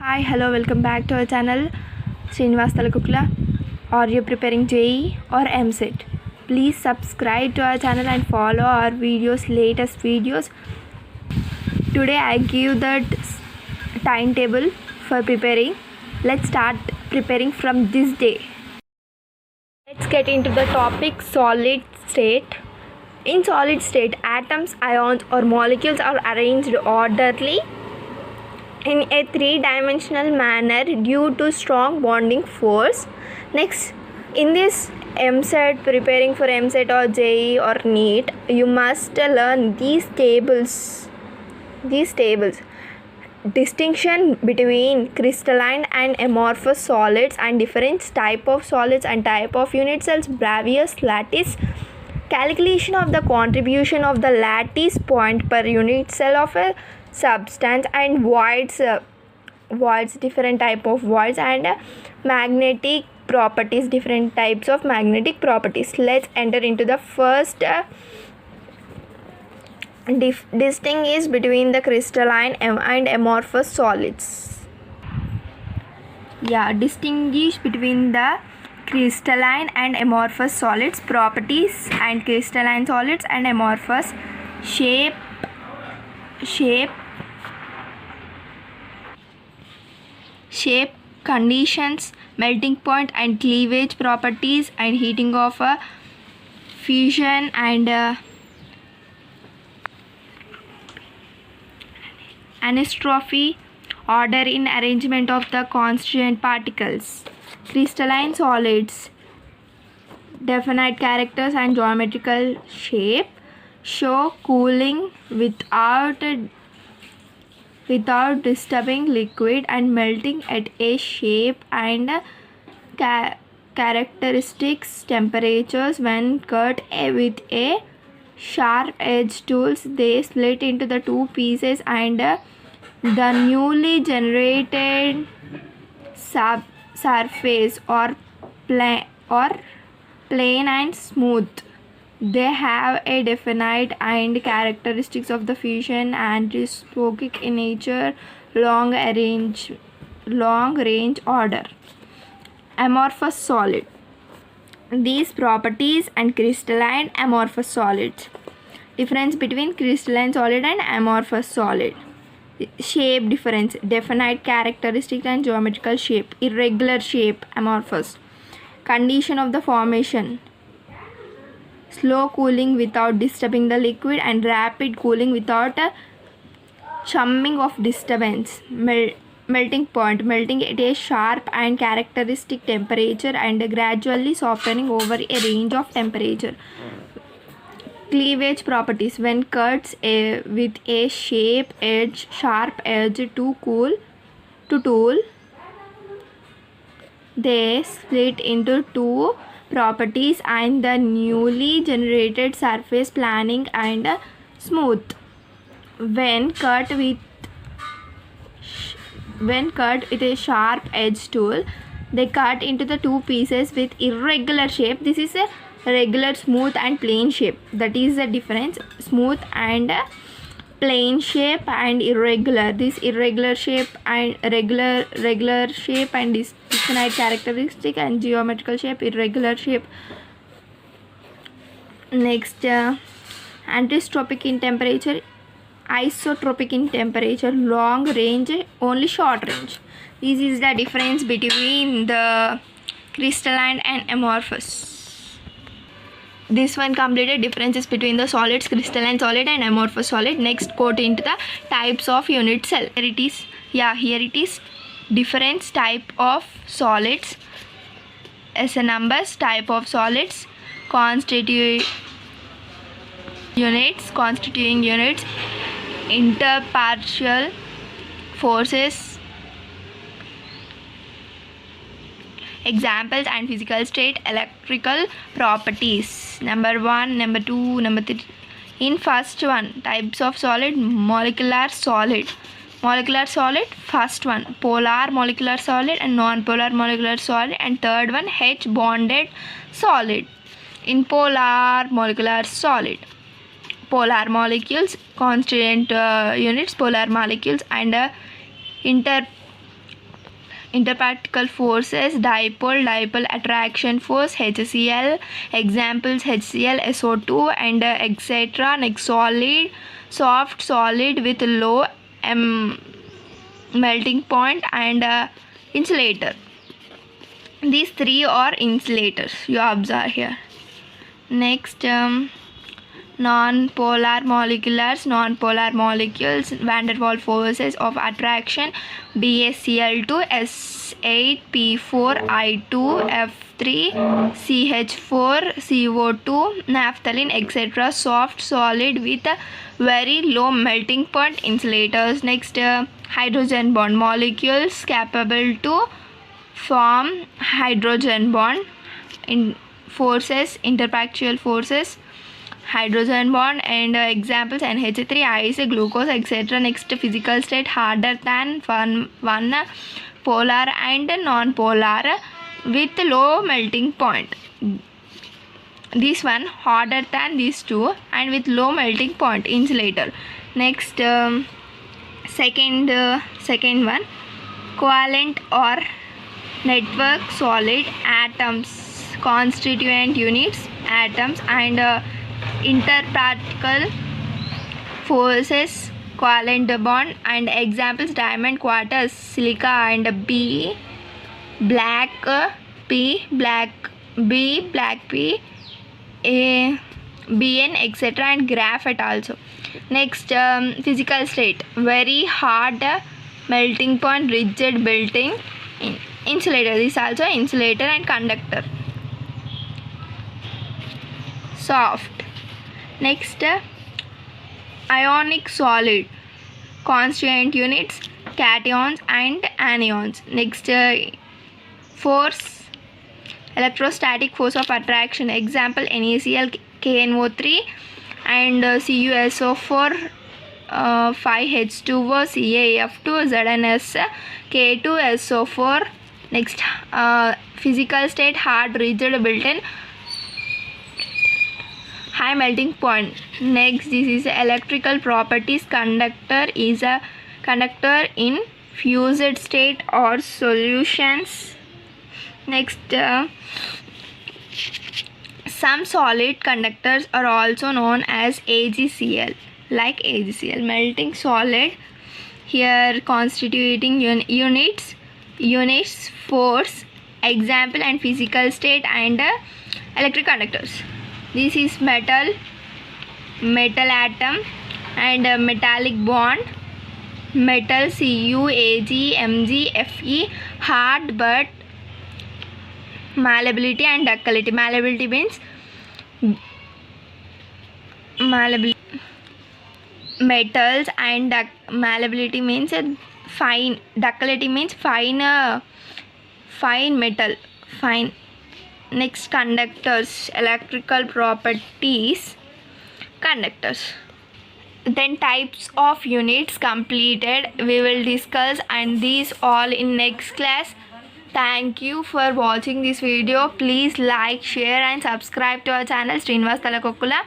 Hi, hello, welcome back to our channel Srinivas Talakukla. Are you preparing JEE or MSET? Please subscribe to our channel and follow our latest videos. Today I give the timetable for preparing. Let's start preparing from this day. Let's get into the topic solid state. In solid state, atoms, ions or molecules are arranged orderly in a three-dimensional manner due to strong bonding force. Next, in this MSET, preparing for MSET or JEE or NEET, you must learn these tables. Distinction between crystalline and amorphous solids and different type of solids and type of unit cells, Bravais lattice, calculation of the contribution of the lattice point per unit cell of a substance, and voids, different type of voids, and magnetic properties, different types of magnetic properties. Let's enter into the first distinguish between the crystalline and amorphous solids. Distinguish between the crystalline and amorphous solids, properties and crystalline solids and amorphous: shape, conditions, melting point and cleavage properties, and heating of a fusion and anisotropy, order in arrangement of the constituent particles. Crystalline solids, definite characters and geometrical shape, show cooling without disturbing liquid and melting at a shape and characteristics temperatures. When cut with a sharp edge tools, they split into the two pieces and the newly generated surface or plane and smooth. They have a definite and characteristics of the fusion and reciprocal in nature, long range order. Amorphous solid, these properties and crystalline amorphous solids. Difference between crystalline solid and amorphous solid: shape difference, definite characteristics and geometrical shape. Irregular shape, amorphous. Condition of the formation: slow cooling without disturbing the liquid and rapid cooling without chumming of disturbance. Melting point, melting at a sharp and characteristic temperature and gradually softening over a range of temperature. Cleavage properties: when cut with a sharp edge to tool, they split into two properties and the newly generated surface planing and smooth. When cut with a sharp edge tool, they cut into the two pieces with irregular shape. This is a regular, smooth and plain shape. That is the difference: smooth and plain shape and irregular. This irregular shape and regular shape and definite characteristic and geometrical shape, irregular shape. Next, anisotropic in temperature, isotropic in temperature, long range, only short range. This is the difference between the crystalline and amorphous. This one completed differences between the solids, crystalline solid and amorphous solid. Next, go into the types of unit cell. Here it is. Different type of solids as a numbers, type of solids, constituting units, interpartial forces, examples and physical state, electrical properties. Number 1, number 2, number 3. In first one, types of solid: molecular solid, first one, polar molecular solid and non-polar molecular solid, and third one, H bonded solid. In polar molecular solid, polar molecules, constituent units, polar molecules, and interpractical forces, dipole attraction force, HCl, examples HCl, SO2 and etc. Next, soft solid with low melting point and insulator. These three are insulators you observe here. Next, non-polar molecules, van der Waals forces of attraction, BaCl2, S8P4, I2, F3, CH4, CO2, naphthalene, etc. Soft solid with a very low melting point insulators. Next, hydrogen bond molecules capable to form hydrogen bond in forces, interpactual forces, hydrogen bond and examples NH3, ice, glucose, etc. Next, physical state harder than one polar and non-polar with low melting point. This one harder than these two and with low melting point, insulator. Next, second one, covalent or network solid atoms, constituent units, atoms and interparticle forces, covalent bond and examples diamond, quartz, silica and B, black P, Bn, etc. and graphite also. Next, physical state, very hard melting point, rigid built-in insulator. This is also insulator and conductor. Soft. Next, ionic solid, constituent units, cations and anions. Next, force, electrostatic force of attraction, example NaCl, KNO3 and CuSO4, 5H2O, CaF2, ZnS, K2SO4. Next, physical state, hard, rigid, built-in, high melting point. Next, this is electrical properties. Conductor is a conductor in fused state or solutions. Next, some solid conductors are also known as AgCl, like AgCl, melting solid. Here, constituting units, force, example and physical state and electric conductors. This is metal atom and metallic bond, metal CuAgMgFe, hard but malleability and ductility. Malleability means metals and malleability means fine, ductility means fine metal, fine. Next, conductors, electrical properties, conductors. Then types of units completed we will discuss, and these all in next class. Thank you for watching this video. Please like, share and subscribe to our channel Srinivas Talakokula.